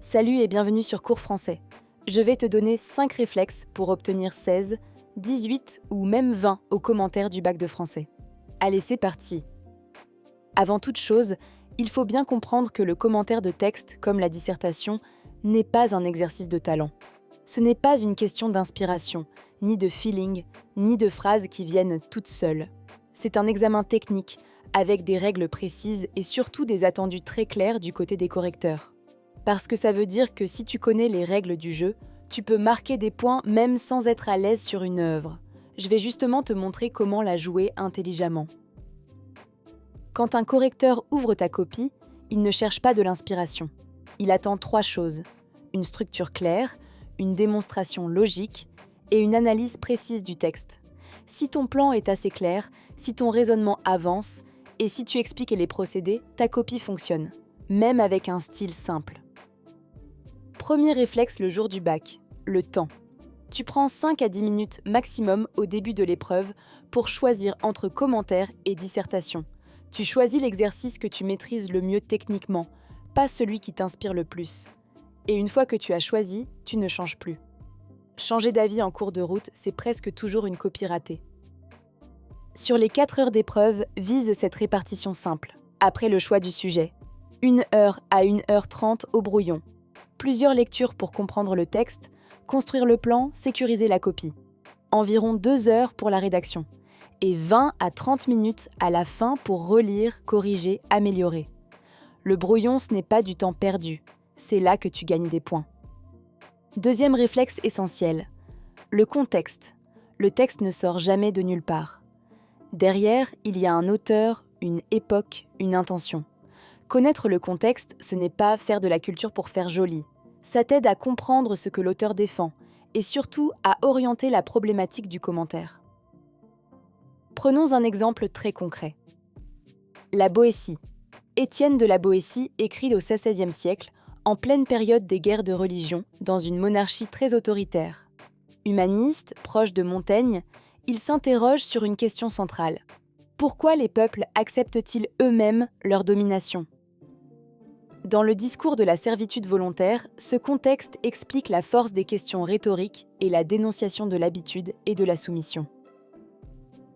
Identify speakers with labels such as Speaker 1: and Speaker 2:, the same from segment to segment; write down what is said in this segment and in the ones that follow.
Speaker 1: Salut et bienvenue sur Cours Français. Je vais te donner 5 réflexes pour obtenir 16, 18 ou même 20 aux commentaires du bac de français. Allez, c'est parti. Avant toute chose, il faut bien comprendre que le commentaire de texte, comme la dissertation, n'est pas un exercice de talent. Ce n'est pas une question d'inspiration, ni de feeling, ni de phrases qui viennent toutes seules. C'est un examen technique, avec des règles précises et surtout des attendus très clairs du côté des correcteurs. Parce que ça veut dire que si tu connais les règles du jeu, tu peux marquer des points même sans être à l'aise sur une œuvre. Je vais justement te montrer comment la jouer intelligemment. Quand un correcteur ouvre ta copie, il ne cherche pas de l'inspiration. Il attend 3 choses: une structure claire, une démonstration logique et une analyse précise du texte. Si ton plan est assez clair, si ton raisonnement avance et si tu expliques les procédés, ta copie fonctionne, même avec un style simple. Premier réflexe le jour du bac, le temps. Tu prends 5 à 10 minutes maximum au début de l'épreuve pour choisir entre commentaires et dissertation. Tu choisis l'exercice que tu maîtrises le mieux techniquement, pas celui qui t'inspire le plus. Et une fois que tu as choisi, tu ne changes plus. Changer d'avis en cours de route, c'est presque toujours une copie ratée. Sur les 4 heures d'épreuve, vise cette répartition simple. Après le choix du sujet, 1 heure à 1h30 au brouillon. Plusieurs lectures pour comprendre le texte, construire le plan, sécuriser la copie. Environ 2 heures pour la rédaction. Et 20 à 30 minutes à la fin pour relire, corriger, améliorer. Le brouillon, ce n'est pas du temps perdu. C'est là que tu gagnes des points. Deuxième réflexe essentiel, le contexte. Le texte ne sort jamais de nulle part. Derrière, il y a un auteur, une époque, une intention. Connaître le contexte, ce n'est pas faire de la culture pour faire joli. Ça t'aide à comprendre ce que l'auteur défend et surtout à orienter la problématique du commentaire. Prenons un exemple très concret. La Boétie. Étienne de la Boétie écrit au XVIe siècle, en pleine période des guerres de religion, dans une monarchie très autoritaire. Humaniste, proche de Montaigne, il s'interroge sur une question centrale. Pourquoi les peuples acceptent-ils eux-mêmes leur domination ? Dans le discours de la servitude volontaire, ce contexte explique la force des questions rhétoriques et la dénonciation de l'habitude et de la soumission.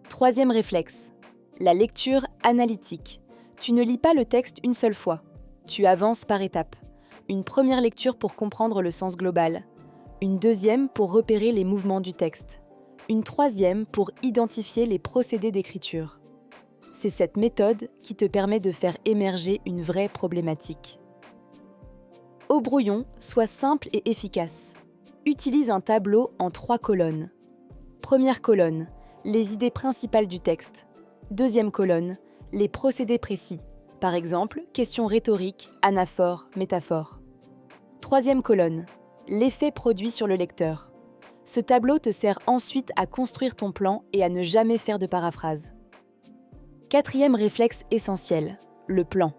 Speaker 1: Troisième réflexe, la lecture analytique. Tu ne lis pas le texte une seule fois. Tu avances par étapes. Une première lecture pour comprendre le sens global. Une deuxième pour repérer les mouvements du texte. Une troisième pour identifier les procédés d'écriture. C'est cette méthode qui te permet de faire émerger une vraie problématique. Au brouillon, sois simple et efficace. Utilise un tableau en 3 colonnes. Première colonne, les idées principales du texte. Deuxième colonne, les procédés précis. Par exemple, questions rhétoriques, anaphores, métaphores. Troisième colonne, l'effet produit sur le lecteur. Ce tableau te sert ensuite à construire ton plan et à ne jamais faire de paraphrase. Quatrième réflexe essentiel, le plan.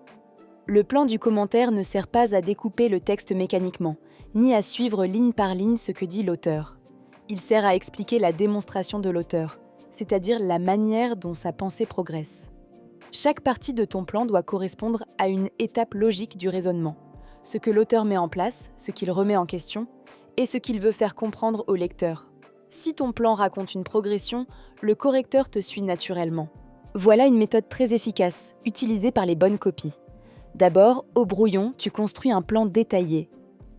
Speaker 1: Le plan du commentaire ne sert pas à découper le texte mécaniquement, ni à suivre ligne par ligne ce que dit l'auteur. Il sert à expliquer la démonstration de l'auteur, c'est-à-dire la manière dont sa pensée progresse. Chaque partie de ton plan doit correspondre à une étape logique du raisonnement, ce que l'auteur met en place, ce qu'il remet en question, et ce qu'il veut faire comprendre au lecteur. Si ton plan raconte une progression, le correcteur te suit naturellement. Voilà une méthode très efficace, utilisée par les bonnes copies. D'abord, au brouillon, tu construis un plan détaillé.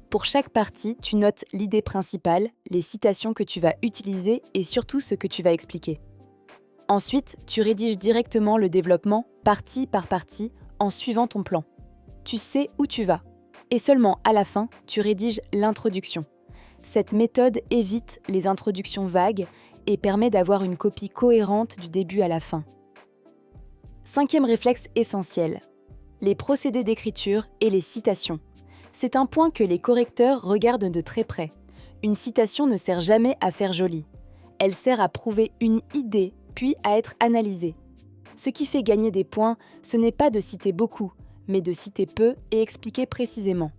Speaker 1: Pour chaque partie, tu notes l'idée principale, les citations que tu vas utiliser et surtout ce que tu vas expliquer. Ensuite, tu rédiges directement le développement, partie par partie, en suivant ton plan. Tu sais où tu vas. Et seulement à la fin, tu rédiges l'introduction. Cette méthode évite les introductions vagues et permet d'avoir une copie cohérente du début à la fin. Cinquième réflexe essentiel, les procédés d'écriture et les citations. C'est un point que les correcteurs regardent de très près. Une citation ne sert jamais à faire joli. Elle sert à prouver une idée, puis à être analysée. Ce qui fait gagner des points, ce n'est pas de citer beaucoup, mais de citer peu et expliquer précisément.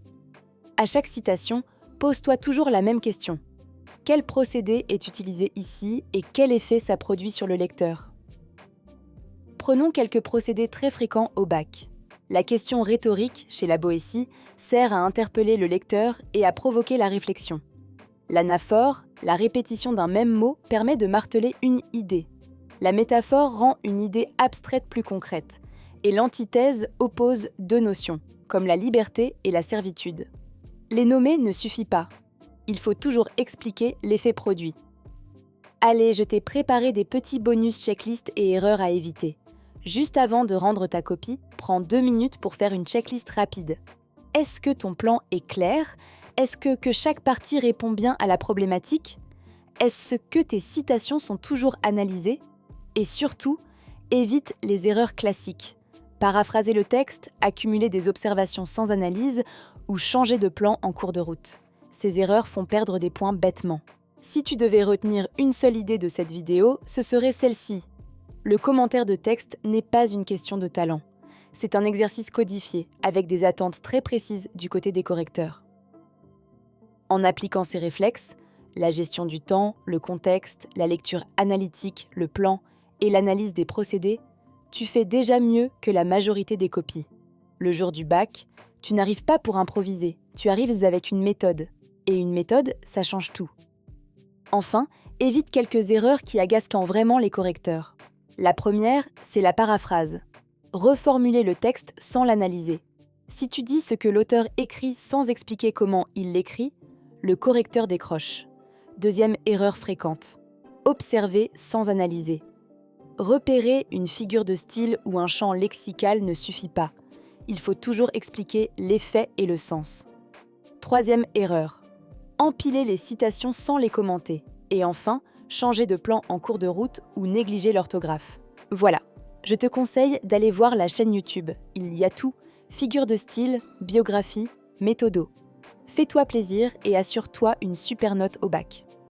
Speaker 1: À chaque citation, pose-toi toujours la même question. Quel procédé est utilisé ici et quel effet ça produit sur le lecteur ? Prenons quelques procédés très fréquents au bac. La question rhétorique, chez la Boétie, sert à interpeller le lecteur et à provoquer la réflexion. L'anaphore, la répétition d'un même mot, permet de marteler une idée. La métaphore rend une idée abstraite plus concrète. Et l'antithèse oppose deux notions, comme la liberté et la servitude. Les nommer ne suffit pas. Il faut toujours expliquer l'effet produit. Allez, je t'ai préparé des petits bonus checklist et erreurs à éviter. Juste avant de rendre ta copie, prends 2 minutes pour faire une checklist rapide. Est-ce que ton plan est clair ? Est-ce que chaque partie répond bien à la problématique ? Est-ce que tes citations sont toujours analysées ? Et surtout, évite les erreurs classiques. Paraphraser le texte, accumuler des observations sans analyse ou changer de plan en cours de route. Ces erreurs font perdre des points bêtement. Si tu devais retenir une seule idée de cette vidéo, ce serait celle-ci. Le commentaire de texte n'est pas une question de talent. C'est un exercice codifié, avec des attentes très précises du côté des correcteurs. En appliquant ces réflexes, la gestion du temps, le contexte, la lecture analytique, le plan et l'analyse des procédés, tu fais déjà mieux que la majorité des copies. Le jour du bac, tu n'arrives pas pour improviser, tu arrives avec une méthode. Et une méthode, ça change tout. Enfin, évite quelques erreurs qui agacent vraiment les correcteurs. La première, c'est la paraphrase. Reformuler le texte sans l'analyser. Si tu dis ce que l'auteur écrit sans expliquer comment il l'écrit, le correcteur décroche. Deuxième erreur fréquente. Observer sans analyser. Repérer une figure de style ou un champ lexical ne suffit pas. Il faut toujours expliquer l'effet et le sens. Troisième erreur. Empiler les citations sans les commenter. Et enfin, changer de plan en cours de route ou négliger l'orthographe. Voilà, je te conseille d'aller voir la chaîne YouTube. Il y a tout, figure de style, biographie, méthodo. Fais-toi plaisir et assure-toi une super note au bac.